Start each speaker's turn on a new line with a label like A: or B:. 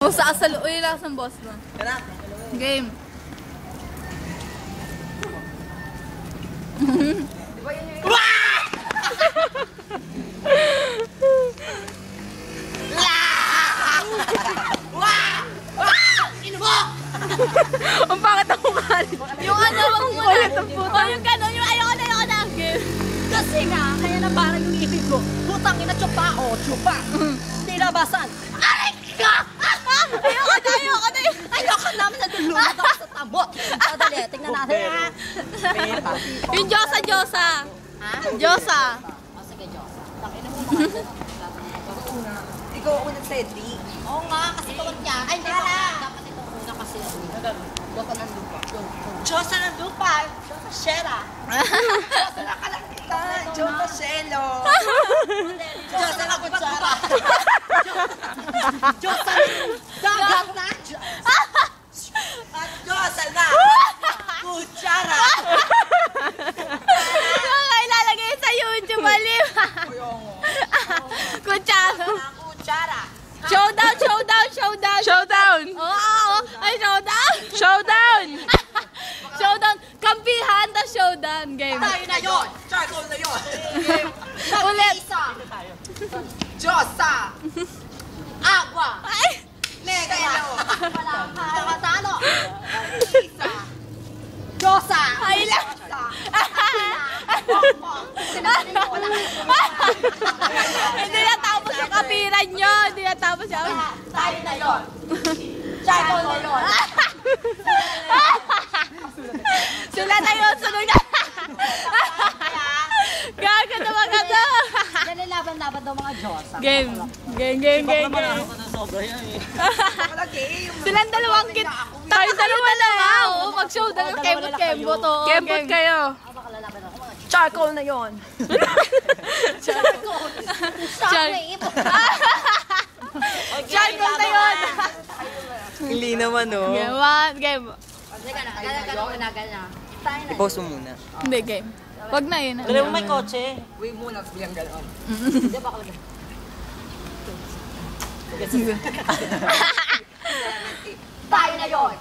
A: Sasaluin lang sa boss mo. Game.
B: Diba yun yung...
A: Ang pangit ang mukha nito. Yung ano, wag mo na. O yung gano'n, yung ayoko na. Game.
B: Kasi nga, kaya na parang yung ibig ko. Putang ina, chupa o chupa. Nilabasan. Aray ka! Ayoko namin nagulunod ako sa tabot. Dali, tingnan natin ha.
A: Yung Diyosa.
B: Ha?
A: Diyosa.
B: O sige, Diyosa. Takina mo mga ikaw ako nag-sedri. Oo nga, kasi tulad niya. Ay, dapat ito una kasi. Diyosa ng lupa. Diyosa ng lupa. Diyosa Shera. Diyosa na kalangitan. Diyosa Shelo. Diyosa na kutsara. Diyosa na dagat na. At Diyosa na kutsara.
A: Yung ilalagay sa YouTube, alim. Kutsara.
B: Kutsara.
A: Showdown. Oo. Ay, showdown. Showdown. Kampihan na showdown game.
B: Tayo na yun. Charcoal na yun.
A: Ulit.
B: Diyosa. Agua.
A: Ay.
B: Negro. Wala pa. Matano. Isa. Diyosa.
A: Ay lang. Hindi natapos yung kapiran nyo. Hindi natapos yung...
B: Tayo na yun. Charcoal na yun.
A: Sila na yun. Sunod na. Gaga naman ka to.
B: Yan ang laban-laban daw mga Diyosa.
A: Game. Silang dalawang kit. Tayo dalawa na. Oo, mag-showdown. Kembot. Kembot kayo.
B: Charcoal na yun. Charcoal.
A: Charcoal na yun.
C: Hindi naman, no?
A: Game.
C: I-pause mo muna.
A: Hindi, game. Wag na yun.
C: Dali mo may kotse.
B: Uy muna, bilang ganoon. Tayo na yun.